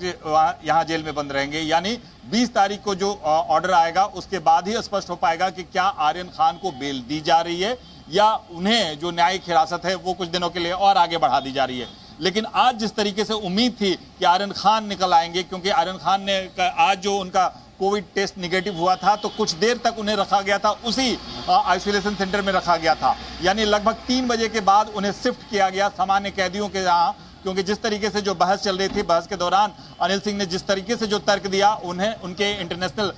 यहाँ जेल में बंद रहेंगे। यानी 20 तारीख को जो ऑर्डर आएगा उसके बाद ही स्पष्ट हो पाएगा कि क्या आर्यन खान को बेल दी जा रही है या उन्हें जो न्यायिक हिरासत है वो कुछ दिनों के लिए और आगे बढ़ा दी जा रही है। लेकिन आज जिस तरीके से उम्मीद थी कि आर्यन खान निकल आएंगे, क्योंकि आर्यन खान ने आज जो उनका कोविड टेस्ट निगेटिव हुआ था तो कुछ देर तक उन्हें रखा गया था, उसी आइसोलेशन सेंटर में रखा गया था। यानी लगभग 3 बजे के बाद उन्हें शिफ्ट किया गया सामान्य कैदियों के यहाँ, क्योंकि जिस तरीके से जो बहस चल रही थी, बहस के दौरान अनिल सिंह ने जिस तरीके से जो तर्क दिया, उन्हें उनके इंटरनेशनल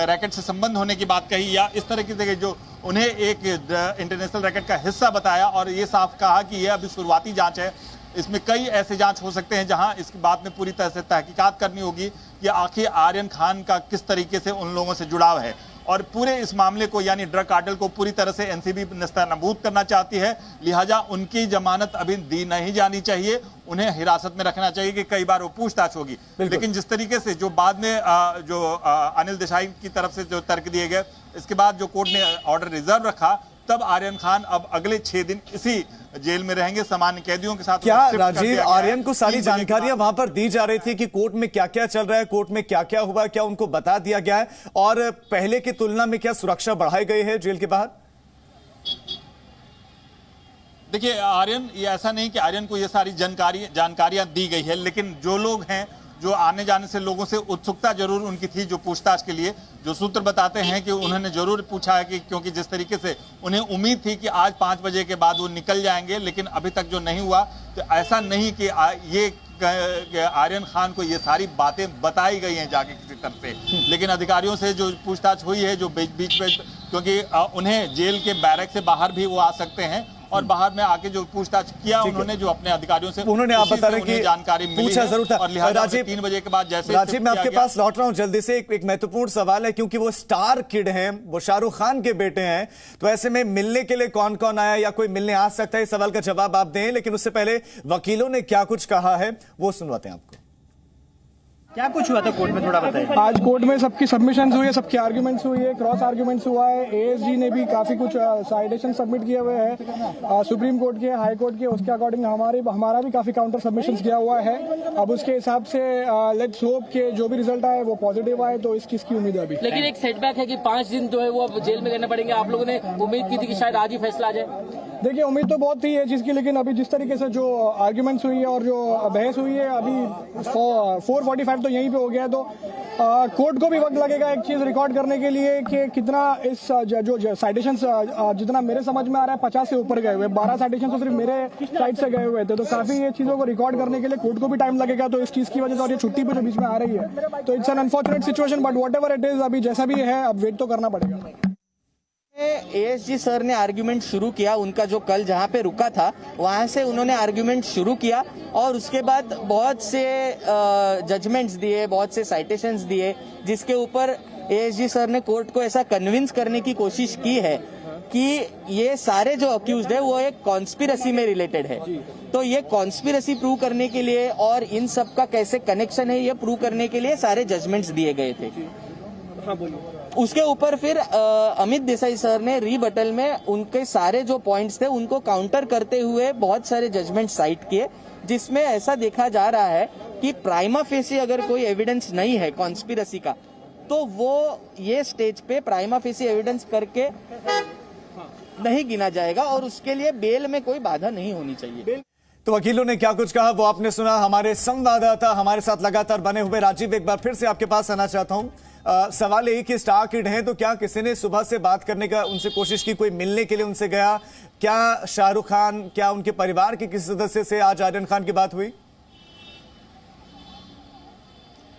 रैकेट से संबंध होने की बात कही, या इस तरीके से जो उन्हें एक इंटरनेशनल रैकेट का हिस्सा बताया, और ये साफ कहा कि यह अभी शुरुआती जांच है, इसमें कई ऐसे जांच हो सकते हैं जहां इसकी बात में पूरी तरह से तहकीकात करनी होगी कि आखिर आर्यन खान का किस तरीके से उन लोगों से जुड़ाव है। और पूरे इस मामले को यानी ड्रग कार्टेल को पूरी तरह से एनसीबी नेस्तनाबूद करना चाहती है, लिहाजा उनकी जमानत अभी दी नहीं जानी चाहिए, उन्हें हिरासत में रखना चाहिए कि कई बार वो पूछताछ होगी। लेकिन जिस तरीके से जो बाद में अनिल देसाई की तरफ से जो तर्क दिए गए, इसके बाद जो कोर्ट ने ऑर्डर रिजर्व रखा, तब आर्यन खान अब अगले 6 दिन इसी जेल में रहेंगे सामान्य कैदियों के साथ। क्या राजीव, आर्यन को सारी जानकारियां वहां पर दी जा रही थी कि कोर्ट में क्या क्या चल रहा है, कोर्ट में क्या क्या हुआ, क्या उनको बता दिया गया है, और पहले की तुलना में क्या सुरक्षा बढ़ाई गई है जेल के बाहर? देखिए आर्यन, ये ऐसा नहीं कि आर्यन को ये सारी जानकारियां दी गई है, लेकिन जो लोग हैं, जो आने जाने से लोगों से उत्सुकता जरूर उनकी थी, जो पूछताछ के लिए जो सूत्र बताते हैं कि उन्होंने जरूर पूछा है कि क्योंकि जिस तरीके से उन्हें उम्मीद थी कि आज 5 बजे के बाद वो निकल जाएंगे, लेकिन अभी तक जो नहीं हुआ, तो ऐसा नहीं कि ये आर्यन खान को ये सारी बातें बताई गई हैं जाके किसी तरफ से, लेकिन अधिकारियों से जो पूछताछ हुई है, जो बीच में, क्योंकि उन्हें जेल के बैरक से बाहर भी वो आ सकते हैं और बाहर में आके जो पूछताछ किया उन्होंने, जो अपने अधिकारियों से उन्होंने, आप बता रहे कि जानकारी मिली पूछा जरूर था। और लिहाजा राजीव, 3 बजे के बाद जैसे राजीव मैं आपके पास लौट रहा हूं जल्दी से। एक महत्वपूर्ण सवाल है, क्योंकि वो स्टार किड हैं, वो शाहरुख खान के बेटे हैं, तो ऐसे में मिलने के लिए कौन कौन आया या कोई मिलने आ सकता है, इस सवाल का जवाब आप दें। लेकिन उससे पहले वकीलों ने क्या कुछ कहा है वो सुनवाते हैं आपको। क्या कुछ हुआ था कोर्ट में, थोड़ा बताइए। आज कोर्ट में सबकी सबमिशंस हुई है, सबके आर्ग्यूमेंट्स हुई है, क्रॉस आर्ग्यूमेंट्स हुआ है। एएसजी ने भी काफी कुछ साइटेशन सबमिट किए हुए हैं, सुप्रीम कोर्ट के, हाई कोर्ट के, उसके अकॉर्डिंग हमारा भी काफी काउंटर सबमिशंस किया हुआ है। अब उसके हिसाब से लेट्स होप के जो भी रिजल्ट आए वो पॉजिटिव आए, तो इस चीज की उम्मीद है अभी। लेकिन एक सेटबैक है कि 5 दिन जो है वो जेल में रहने पड़ेंगे। आप लोगों ने उम्मीद की थी कि शायद आज ही फैसला आ जाए। देखिए उम्मीद तो बहुत थी ये चीज की, लेकिन अभी जिस तरीके से जो आर्ग्यूमेंट्स हुई है और जो बहस हुई है, अभी 4:45 तो यहीं पे हो गया है, तो कोर्ट को भी वक्त लगेगा एक चीज रिकॉर्ड करने के लिए कि कितना इस जो साइटेशंस, जितना मेरे समझ में आ रहा है 50 से ऊपर गए हुए, 12 साइटेशन तो सिर्फ मेरे साइड से गए हुए थे, तो काफी ये चीजों को रिकॉर्ड करने के लिए कोर्ट को भी टाइम लगेगा। तो इस चीज की वजह से, और ये छुट्टी भी जो बीच में आ रही है, तो it's an unfortunate situation, but what ever it is, अभी जैसा भी है अब वेट तो करना पड़ेगा। एएसजी सर ने आर्ग्यूमेंट शुरू किया, उनका जो कल जहां पे रुका था वहां से उन्होंने आर्ग्यूमेंट शुरू किया और उसके बाद बहुत से जजमेंट्स दिए, बहुत से साइटेशंस दिए, जिसके ऊपर एएसजी सर ने कोर्ट को ऐसा कन्विंस करने की कोशिश की है कि ये सारे जो अक्यूज्ड है वो एक कॉन्स्पिरेसी में रिलेटेड है। तो ये कॉन्स्पिरेसी प्रूव करने के लिए और इन सब का कैसे कनेक्शन है ये प्रूव करने के लिए सारे जजमेंट्स दिए गए थे। उसके ऊपर फिर अमित देसाई सर ने रीबटल में उनके सारे जो पॉइंट्स थे उनको काउंटर करते हुए बहुत सारे जजमेंट साइट किए, जिसमें ऐसा देखा जा रहा है कि प्राइमा फेसी अगर कोई एविडेंस नहीं है कॉन्स्पिरेसी का, तो वो ये स्टेज पे प्राइमा फेसी एविडेंस करके नहीं गिना जाएगा और उसके लिए बेल में कोई बाधा नहीं होनी चाहिए। तो वकीलों ने क्या कुछ कहा वो आपने सुना। हमारे संवाददाता हमारे साथ लगातार बने हुए राजीव, एक बार फिर से आपके पास आना चाहता हूं। सवाल यही कि स्टार किड हैं, तो क्या किसी ने सुबह से बात करने का उनसे कोशिश की, कोई मिलने के लिए उनसे गया? क्या शाहरुख खान, क्या उनके परिवार के किसी सदस्य से आज आर्यन खान की बात हुई?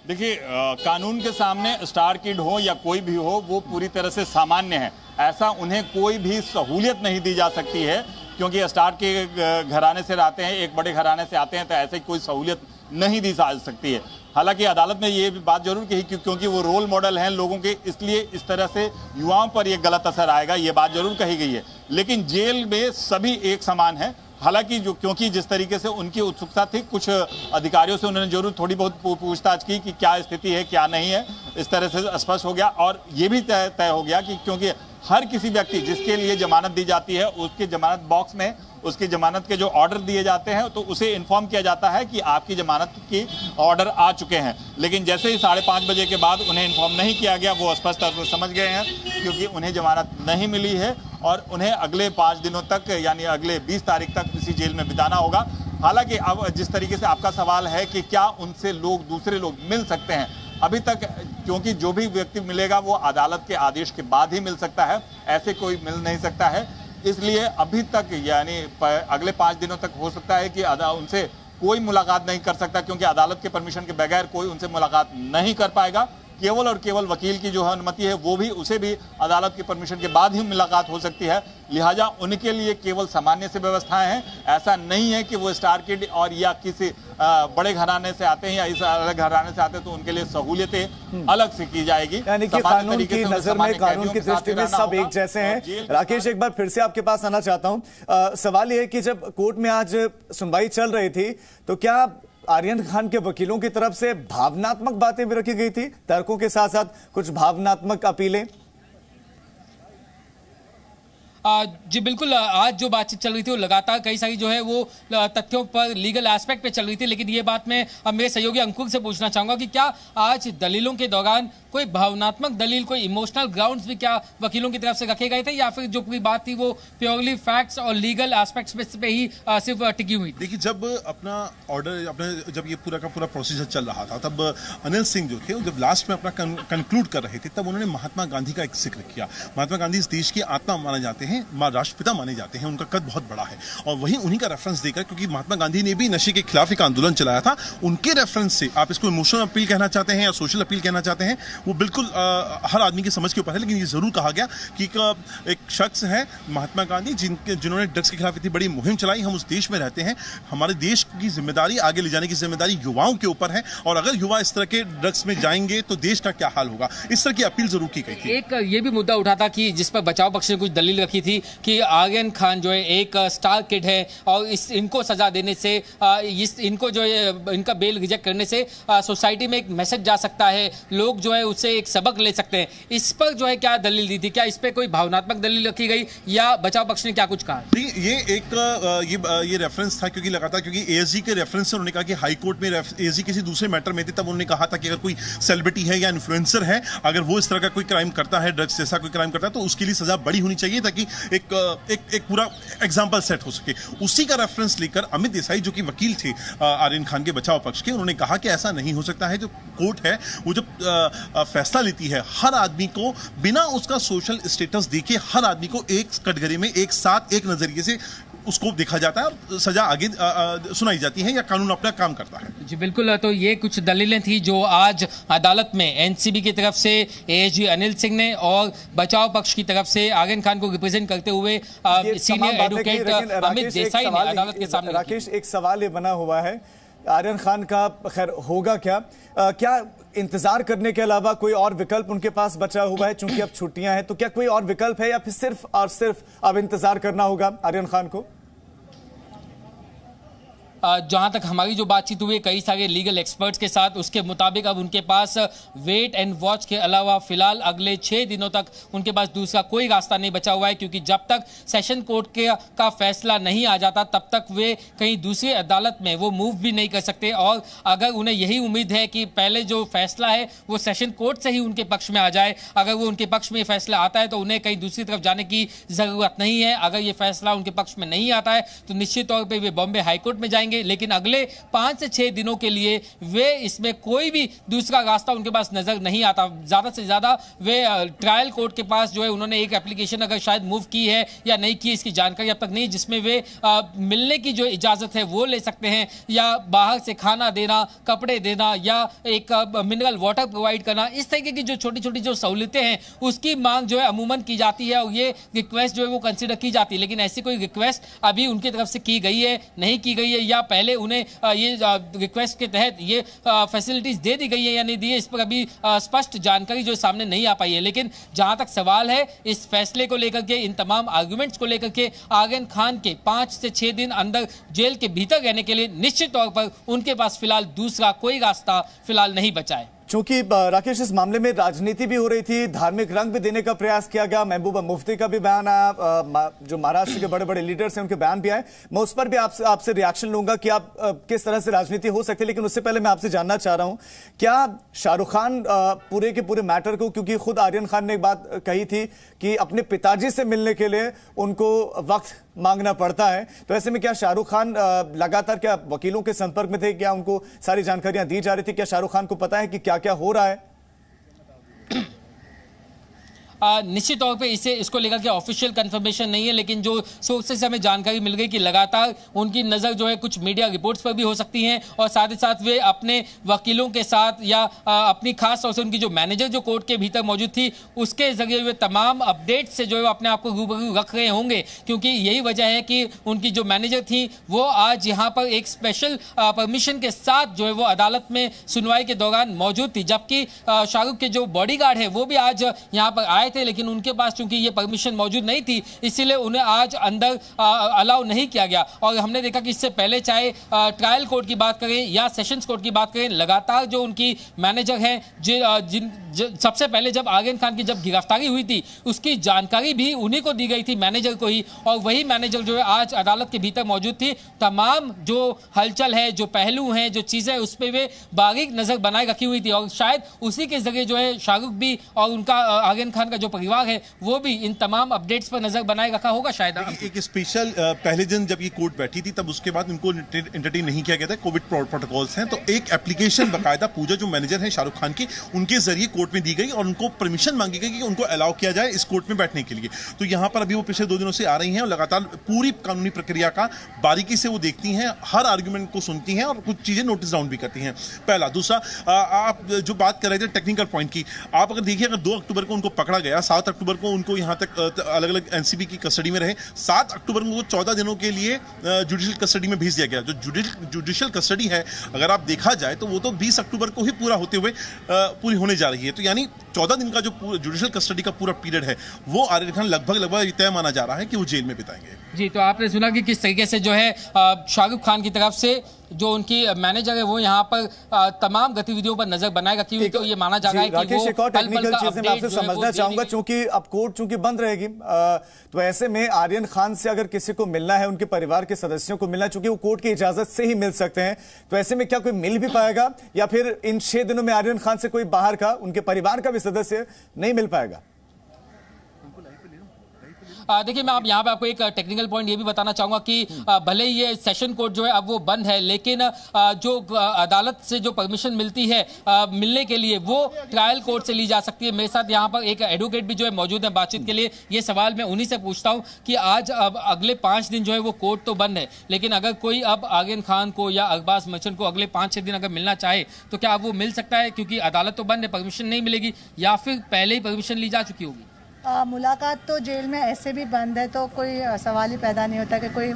देखिए कानून के सामने स्टार किड हो या कोई भी हो, वो पूरी तरह से सामान्य है। ऐसा उन्हें कोई भी सहूलियत नहीं दी जा सकती है, क्योंकि स्टार के घराने से आते हैं, एक बड़े घराने से आते हैं, तो ऐसे कोई सहूलियत नहीं दी जा सकती है। हालांकि अदालत ने ये भी बात जरूर कही क्योंकि वो रोल मॉडल हैं लोगों के, इसलिए इस तरह से युवाओं पर ये गलत असर आएगा, ये बात जरूर कही गई है। लेकिन जेल में सभी एक समान है। हालांकि क्योंकि जिस तरीके से उनकी उत्सुकता थी, कुछ अधिकारियों से उन्होंने जरूर थोड़ी बहुत पूछताछ की कि क्या स्थिति है क्या नहीं है, इस तरह से स्पष्ट हो गया। और ये भी तय हो गया कि क्योंकि हर किसी व्यक्ति जिसके लिए जमानत दी जाती है, उसके जमानत बॉक्स में उसकी जमानत के जो ऑर्डर दिए जाते हैं, तो उसे इन्फॉर्म किया जाता है कि आपकी जमानत की ऑर्डर आ चुके हैं। लेकिन जैसे ही 5:30 बजे के बाद उन्हें इन्फॉर्म नहीं किया गया, वो स्पष्ट तौर पर समझ गए हैं क्योंकि उन्हें जमानत नहीं मिली है और उन्हें अगले 5 दिनों तक, यानी अगले 20 तारीख तक इसी जेल में बिताना होगा। हालांकि अब जिस तरीके से आपका सवाल है कि क्या उनसे दूसरे लोग मिल सकते हैं, अभी तक क्योंकि जो भी व्यक्ति मिलेगा वो अदालत के आदेश के बाद ही मिल सकता है, ऐसे कोई मिल नहीं सकता है। इसलिए अभी तक, यानी अगले 5 दिनों तक हो सकता है कि उनसे कोई मुलाकात नहीं कर सकता, क्योंकि अदालत के परमिशन के बगैर कोई उनसे मुलाकात नहीं कर पाएगा। केवल और केवल वकील की जो अनुमति है वो भी, उसे भी अदालत की परमिशन के बाद ही मुलाकात हो सकती है। लिहाजा उनके लिए केवल सामान्य से व्यवस्थाएं हैं। ऐसा नहीं है कि वो स्टार किड और या किसी बड़े घराने से आते हैं या इस अलग घराने से आते हैं तो उनके लिए सहूलियतें अलग से की जाएगी। यानी कि कानून की नजर में, कानून की दृष्टि में सब एक जैसे हैं। राकेश, एक बार फिर से आपके पास आना चाहता हूं। सवाल यह है कि जब कोर्ट में आज सुनवाई चल रही थी, तो क्या आर्यन खान के वकीलों की तरफ से भावनात्मक बातें भी रखी गई थी, तर्कों के साथ साथ कुछ भावनात्मक अपीलें? जी बिल्कुल, आज जो बातचीत चल रही थी वो लगातार कई सारी जो है वो तथ्यों पर, लीगल एस्पेक्ट पे चल रही थी, लेकिन ये बात मैं अब मेरे सहयोगी अंकुर से पूछना चाहूंगा कि क्या आज दलीलों के दौरान कोई भावनात्मक दलील, कोई इमोशनल ग्राउंड्स भी क्या वकीलों की तरफ से रखे गए थे, या फिर जो पूरी बात थी वो प्योरली फैक्ट्स और लीगल एस्पेक्ट्स पे ही सिर्फ टिकी हुई थी? देखिए, जब जब ये पूरा का पूरा प्रोसीजर चल रहा था, तब अनिल सिंह जो थे, जब लास्ट में अपना कंक्लूड कर रहे थे, तब उन्होंने महात्मा गांधी का एक जिक्र किया। महात्मा गांधी इस देश की आत्मा माने जाते हैं, राष्ट्रपिता माने जाते हैं, उनका कद बहुत बड़ा है, और वही उन्हीं का रेफरेंस देकर, क्योंकि महात्मा गांधी ने भी नशे के खिलाफ एक आंदोलन चलाया था, उनके रेफरेंस से आप इसको इमोशनल अपील कहना चाहते हैं या सोशल अपील कहना चाहते हैं, वो बिल्कुल हर आदमी की समझ के ऊपर है, लेकिन ये जरूर कहा गया कि एक शख्स है महात्मा गांधी जिन्होंने ड्रग्स के खिलाफ इतनी बड़ी मुहिम चलाई। हम उस देश में रहते हैं, हमारे देश की जिम्मेदारी, आगे ले जाने की जिम्मेदारी युवाओं के ऊपर है, और अगर युवा इस तरह के ड्रग्स में जाएंगे तो देश का क्या हाल होगा, इस तरह की अपील जरूर की गई थी। एक ये भी मुद्दा उठा था कि जिस पर बचाव पक्ष ने कुछ दलील रखी थी कि आर्यन खान जो है एक स्टार किड है, और इनको सजा देने से, इनको जो है इनका बेल रिजेक्ट करने से सोसाइटी में एक मैसेज जा सकता है, लोग जो है उससे एक सबक ले सकते हैं। इस पर जो है क्या दलील दी थी? क्या इस पर कोई भावनात्मक दलील रखी गई या बचाव पक्ष ने क्या कुछ कहा? ये ये रेफरेंस था, क्योंकि लगातार, क्योंकि एएसजी के रेफरेंस से उन्होंने कहा कि हाई कोर्ट में एएसजी किसी दूसरे मैटर में थे, तब उन्होंने कहा था कि अगर कोई सेलिब्रिटी है या इन्फ्लुएंसर है, अगर वो इस तरह का कोई क्राइम करता है, ड्रग्स जैसा कोई क्राइम करता है, तो उसके लिए सजा बड़ी होनी चाहिए, ताकि एक पूरा एग्जाम्पल सेट हो सके। उसी का रेफरेंस लेकर अमित देसाई, जो कि वकील थे आर्यन खान के बचाव पक्ष के, उन्होंने कहा कि ऐसा नहीं हो सकता है। जो कोर्ट है वो जब फैसला लेती है, हर आदमी को बिना उसका सोशल स्टेटस देखे, हर आदमी को एक कटघरे में एक साथ एक नजरिए से उसको देखा जाता है और सजा आगे सुनाई जाती है, या कानून अपना काम करता है। जी बिल्कुल, तो ये कुछ दलीलें थी जो आज अदालत में एनसीबी की तरफ से एएसजी अनिल सिंह ने और बचाव पक्ष की तरफ से आर्यन खान को रिप्रेजेंट करते हुए सीनियर एडवोकेट अमित देसाई ने अदालत के सामने। राकेश, एक सवाल ये बना हुआ है, आर्यन खान का खैर होगा क्या? क्या इंतजार करने के अलावा कोई और विकल्प उनके पास बचा हुआ है? चूंकि अब छुट्टियां हैं, तो क्या कोई और विकल्प है, या फिर सिर्फ और सिर्फ अब इंतजार करना होगा आर्यन खान को? जहां तक हमारी जो बातचीत हुई कई सारे लीगल एक्सपर्ट्स के साथ, उसके मुताबिक अब उनके पास वेट एंड वॉच के अलावा फिलहाल अगले 6 दिनों तक उनके पास दूसरा कोई रास्ता नहीं बचा हुआ है, क्योंकि जब तक सेशन कोर्ट का फैसला नहीं आ जाता तब तक वे कहीं दूसरी अदालत में वो मूव भी नहीं कर सकते। और अगर उन्हें यही उम्मीद है कि पहले जो फैसला है वो सेशन कोर्ट से ही उनके पक्ष में आ जाए, अगर वो उनके पक्ष में फैसला आता है तो उन्हें कहीं दूसरी तरफ जाने की जरूरत नहीं है। अगर ये फैसला उनके पक्ष में नहीं आता है तो निश्चित तौर पर वे बॉम्बे हाईकोर्ट में जाएंगे, लेकिन अगले 5 से 6 दिनों के लिए वे इसमें कोई भी दूसरा रास्ता उनके पास नजर नहीं आता। ज्यादा से ज्यादा वे ट्रायल कोर्ट के पास जो है उन्होंने एक एप्लीकेशन अगर शायद मूव की है या नहीं की, इसकी जानकारी अब तक नहीं, जिसमें वे मिलने की जो इजाजत है वो ले सकते हैं, या बाहर से खाना देना, कपड़े देना, या एक मिनरल वाटर प्रोवाइड करना, इस तरीके की जो छोटी छोटी जो सहूलियतें हैं उसकी मांग जो है अमूमन की जाती है, और ये रिक्वेस्ट जो है वो कंसिडर की जाती है। लेकिन ऐसी कोई रिक्वेस्ट अभी उनकी तरफ से की गई है, नहीं की गई है, या पहले उन्हें ये रिक्वेस्ट के तहत ये फैसिलिटीज दे दी गई है या नहीं दी है, इस पर अभी स्पष्ट जानकारी जो सामने नहीं आ पाई है। लेकिन जहां तक सवाल है इस फैसले को लेकर के, इन तमाम आर्गुमेंट्स को लेकर के, आर्यन खान के 5 से 6 दिन अंदर जेल के भीतर रहने के लिए निश्चित तौर पर उनके पास फिलहाल दूसरा कोई रास्ता फिलहाल नहीं बचा है। चूंकि राकेश, इस मामले में राजनीति भी हो रही थी, धार्मिक रंग भी देने का प्रयास किया गया, महबूबा मुफ्ती का भी बयान आया, जो महाराष्ट्र के बड़े बड़े लीडर्स हैं उनके बयान भी आए। मैं उस पर भी आपसे रिएक्शन लूंगा कि आप किस तरह से राजनीति हो सकती है, लेकिन उससे पहले मैं आपसे जानना चाह रहा हूं, क्या शाहरुख खान पूरे के पूरे मैटर को, क्योंकि खुद आर्यन खान ने एक बात कही थी कि अपने पिताजी से मिलने के लिए उनको वक्त मांगना पड़ता है, तो ऐसे में क्या शाहरुख खान लगातार क्या वकीलों के संपर्क में थे, क्या उनको सारी जानकारियां दी जा रही थी, क्या शाहरुख खान को पता है कि क्या क्या हो रहा है? निश्चित तौर पे इसको लेकर के ऑफिशियल कंफर्मेशन नहीं है, लेकिन जो सोर्सेस से हमें जानकारी मिल गई कि लगातार उनकी नज़र जो है कुछ मीडिया रिपोर्ट्स पर भी हो सकती हैं, और साथ ही साथ वे अपने वकीलों के साथ या अपनी खास तौर से उनकी जो मैनेजर जो कोर्ट के भीतर मौजूद थी उसके जरिए वे तमाम अपडेट से जो है अपने आप को रूबरू रख रहे होंगे, क्योंकि यही वजह है कि उनकी जो मैनेजर थी वो आज यहाँ पर एक स्पेशल परमिशन के साथ जो है वो अदालत में सुनवाई के दौरान मौजूद थी, जबकि शाहरुख के जो बॉडीगार्ड है वो भी आज यहाँ पर आए आए थे, लेकिन उनके पास चूंकि ये परमिशन मौजूद नहीं थी, इसीलिए उन्हें आज अंदर अलाउ नहीं किया गया। और हमने देखा कि इससे पहले चाहे ट्रायल कोर्ट की बात करें या सेशंस कोर्ट की बात करें, लगातार जो उनकी मैनेजर हैं, सबसे पहले जब आर्यन खान की जब गिरफ्तारी हुई थी उसकी जानकारी भी उन्हीं को दी गई थी, मैनेजर को ही, और वही मैनेजर जो है आज अदालत के भीतर मौजूद थी। तमाम जो हलचल है, जो पहलू हैं, जो चीजें, उस पर वे बारीक नजर बनाए रखी हुई थी, और शायद उसी के जरिए जो है शाहरुख भी और उनका आर्यन खान का जो परिवार है वो भी इन तमाम अपडेट्स पर नजर बनाए रखा होगा शायद। एक स्पेशल पहले दिन जब ये कोर्ट बैठी थी तब उसके बाद उनको एंटरटेन नहीं किया गया था, कोविड प्रोटोकॉल्स हैं, तो एक एप्लीकेशन बकायदा पूजा जो मैनेजर है शाहरुख खान की, उनके जरिए कोर्ट में दी गई और उनको परमिशन मांगी गई कि उनको अलाउ किया जाए इस कोर्ट में बैठने के लिए। तो यहाँ पर अभी वो पिछले 2 दिनों से आ रही हैं और लगातार पूरी कानूनी प्रक्रिया का बारीकी से वो देखती हैं, हर आर्गुमेंट को सुनती हैं और कुछ चीजें नोटिस डाउन भी करती हैं। पहला। दूसरा, आप जो बात कर रहे थे टेक्निकल पॉइंट की, आप अगर देखिए अगर 2 अक्टूबर को उनको पकड़ा गया, 7 अक्टूबर को उनको यहाँ तक अलग अलग एनसीबी की कस्टडी में रहे, 7 अक्टूबर को 14 दिनों के लिए जुडिशियल कस्टडी में भेज दिया गया। जो जुडिशियल कस्टडी है अगर आप देखा जाए तो वो तो 20 अक्टूबर को ही पूरा होते हुए पूरी होने जा रही है। तो यानी 14 दिन का जो जुडिशियल कस्टडी का पूरा पीरियड है वो आर्यन खान लगभग तय माना जा रहा है कि वो जेल में बिताएंगे। जी, तो आपने सुना कि किस तरीके से जो है शाहरुख खान की तरफ से जो उनकी मैनेजर है वो यहाँ पर तमाम गतिविधियों पर नजर बनाए रखी हुई, तो ये माना जा रहा है कि वो एक और टेक्निकल चीजें मैं आपसे समझना चाहूंगा, चूंकि अब कोर्ट चूंकि बंद रहेगी, तो ऐसे में आर्यन खान से अगर किसी को मिलना है, उनके परिवार के सदस्यों को मिलना, चूंकि वो कोर्ट की इजाजत से ही मिल सकते हैं, तो ऐसे में क्या कोई मिल भी पाएगा या फिर इन 6 दिनों में आर्यन खान से कोई बाहर का, उनके परिवार का भी सदस्य नहीं मिल पाएगा? देखिए, मैं आप यहाँ पे आपको एक टेक्निकल पॉइंट ये भी बताना चाहूंगा कि भले ही ये सेशन कोर्ट जो है अब वो बंद है, लेकिन जो अदालत से जो परमिशन मिलती है मिलने के लिए वो ट्रायल कोर्ट से ली जा सकती है। मेरे साथ यहाँ पर एक एडवोकेट भी जो है मौजूद है बातचीत के लिए। ये सवाल मैं उन्हीं से पूछता हूँ कि आज अब अगले 5 दिन जो है वो कोर्ट तो बंद है, लेकिन अगर कोई अब आर्यन खान को या अरबाज मर्चेंट को अगले 5-6 दिन अगर मिलना चाहे तो क्या वो मिल सकता है? क्योंकि अदालत तो बंद है, परमिशन नहीं मिलेगी, या फिर पहले ही परमिशन ली जा चुकी होगी? मुलाकात तो जेल में ऐसे भी बंद है, तो कोई सवाल ही पैदा नहीं होता कि कोई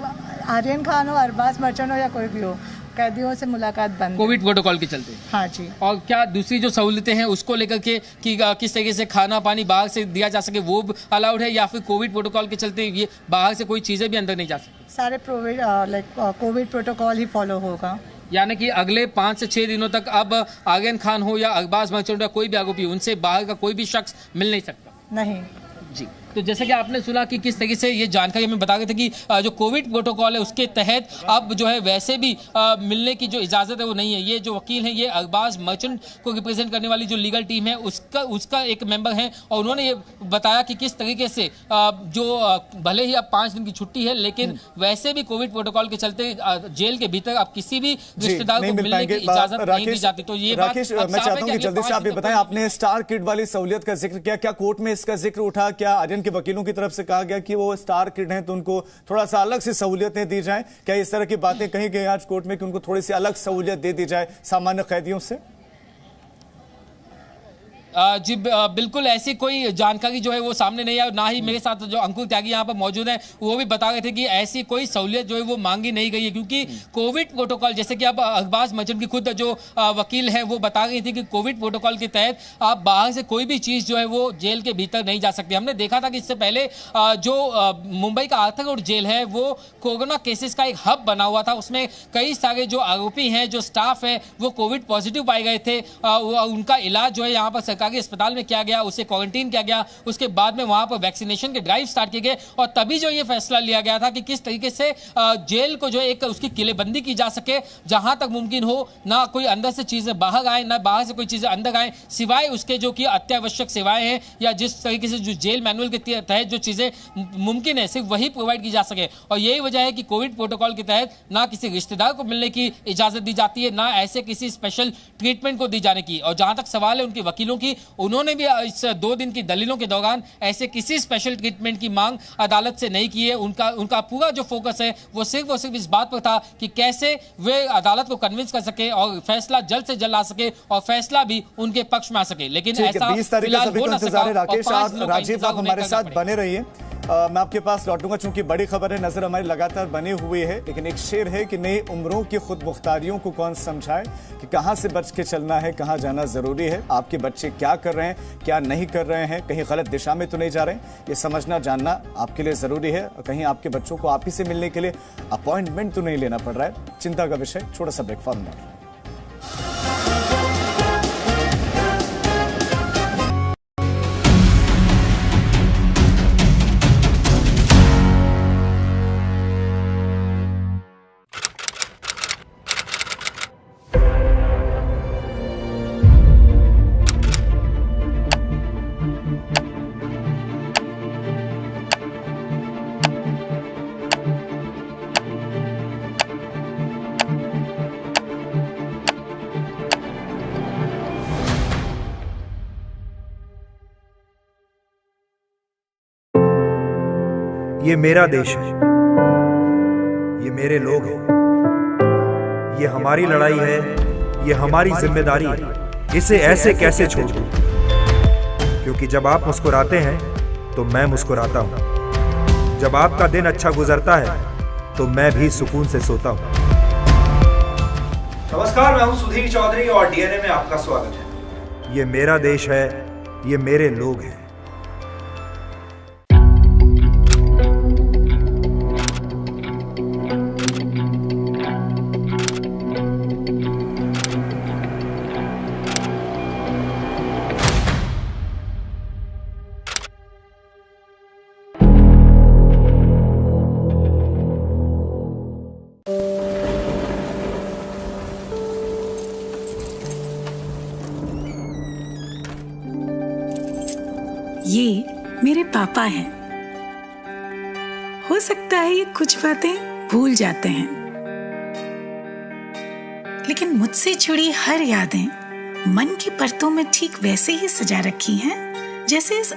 आर्यन खान हो, अरबाज मर्चेंट हो या कोई भी हो, कैदियों से मुलाकात बंद, कोविड प्रोटोकॉल के चलते। हाँ जी। और क्या दूसरी जो सहूलियतें हैं उसको लेकर के कि किस तरीके से खाना पानी बाहर से दिया जा सके वो अलाउड है, या फिर कोविड प्रोटोकॉल के चलते ये बाहर से कोई चीजें भी अंदर नहीं जा सकती? सारे कोविड प्रोटोकॉल ही फॉलो होगा। यानी कि अगले 5 से 6 दिनों तक अब आर्यन खान हो या अरबाज मर्चेंट या कोई भी आरोपी, उनसे बाहर का कोई भी शख्स मिल नहीं सकता? नहीं जी। तो जैसा कि आपने सुना कि किस तरीके से ये जानकारी हमें बता रहे थे कि जो कोविड प्रोटोकॉल है उसके तहत अब जो है वैसे भी मिलने की जो इजाजत है वो नहीं है। ये जो वकील हैं, ये अरबाज मर्चेंट को रिप्रेजेंट करने वाली जो लीगल टीम है उसका एक मेंबर है, और उन्होंने ये बताया कि किस तरीके से जो भले ही अब 5 दिन की छुट्टी है, लेकिन वैसे भी कोविड प्रोटोकॉल के चलते जेल के भीतर अब किसी भी रिश्तेदार को मिलने की इजाजत नहीं दी जाती। तो ये राकेश, मैं चाहता हूं कि जल्दी से आप ये बताएं, आपने स्टार किड वाली सहूलियत का जिक्र किया, क्या कोर्ट में इसका जिक्र उठा? क्या आर्यन के वकीलों की तरफ से कहा गया कि वो स्टार किड हैं तो उनको थोड़ा सा अलग से सहूलियतें दी जाएं? क्या इस तरह की बातें कही गई आज कोर्ट में कि उनको थोड़ी सी अलग सहूलियत दे दी जाए सामान्य कैदियों से? जी बिल्कुल ऐसी कोई जानकारी जो है वो सामने नहीं है, ना ही मेरे साथ जो अंकुर त्यागी यहाँ पर मौजूद हैं वो भी बता रहे थे कि ऐसी कोई सहूलियत जो है वो मांगी नहीं गई है, क्योंकि कोविड प्रोटोकॉल, जैसे कि अब अरबाज मर्चेंट की खुद जो वकील है वो बता रही थी कि कोविड प्रोटोकॉल के तहत आप बाहर से कोई भी चीज जो है वो जेल के भीतर नहीं जा सकती। हमने देखा था कि इससे पहले जो मुंबई का आर्थर रोड जेल है वो कोरोना केसेस का एक हब बना हुआ था, उसमें कई सारे जो आरोपी हैं, जो स्टाफ है वो कोविड पॉजिटिव पाए गए थे, उनका इलाज जो है यहाँ पर सरकारी अस्पताल में किया गया, उसे क्वारंटीन किया गया, उसके बाद में वहां पर वैक्सीनेशन के ड्राइव स्टार्ट किए गए, और तभी जो ये फैसला लिया गया था कि किस तरीके से जेल को जो एक उसकी किलेबंदी की जा सके, जहां तक मुमकिन हो ना कोई अंदर से चीजें बाहर आए, ना बाहर से कोई चीजें अंदर आए, सिवाय उसके जो कि अत्यावश्यक सेवाएं हैं या जिस तरीके से जो जेल मैनुअल के तहत जो चीजें मुमकिन है सिर्फ वही प्रोवाइड की जा सके। और यही वजह है कि कोविड प्रोटोकॉल के तहत ना किसी रिश्तेदार को मिलने की इजाजत दी जाती है, ना ऐसे किसी स्पेशल ट्रीटमेंट को दी जाने की। और जहां तक सवाल है उनके वकीलों की, उन्होंने भी इस 2 दिन की दलीलों के दौरान ऐसे किसी स्पेशल ट्रीटमेंट की मांग अदालत से नहीं की है। उनका पूरा जो फोकस है वो सिर्फ और सिर्फ इस बात पर था कि कैसे वे अदालत को कन्विंस कर सके और फैसला जल्द से जल्द आ सके और फैसला भी उनके पक्ष में आ सके। लेकिन ऐसा 20 तारीख का सभी को इंतजार है। राकेश, राजीव, आप हमारे साथ बने रहिए। मैं आपके पास लौटूंगा, चूंकि बड़ी खबर है, नजर हमारी लगातार बनी हुई है, लेकिन एक शेर है कि नई उम्रों की खुद मुख्तारियों को कौन समझाए कि कहां से बच के चलना है, कहां जाना जरूरी है। आपके बच्चे क्या कर रहे हैं, क्या नहीं कर रहे हैं, कहीं गलत दिशा में तो नहीं जा रहे हैं, ये समझना जानना आपके लिए जरूरी है। कहीं आपके बच्चों को आप ही से मिलने के लिए अपॉइंटमेंट तो नहीं लेना पड़ रहा है। चिंता का विषय। छोटा सा ब्रेक फॉर्म में। ये मेरा देश है, ये मेरे लोग हैं, ये हमारी लड़ाई है, ये हमारी जिम्मेदारी है। इसे ऐसे कैसे छोड़ दूं? क्योंकि जब आप मुस्कुराते हैं तो मैं मुस्कुराता हूं। जब आपका दिन अच्छा गुजरता है तो मैं भी सुकून से सोता हूं। नमस्कार, मैं हूं सुधीर चौधरी और डीएनए में आपका स्वागत है। ये मेरा देश है, ये मेरे लोग हैं। ये मेरे पापा हैं। हो सकता है ये कुछ बातें भूल जाते हैं, लेकिन मुझसे जुड़ी हर यादें मन की परतों में ठीक वैसे ही सजा रखी हैं जैसे इस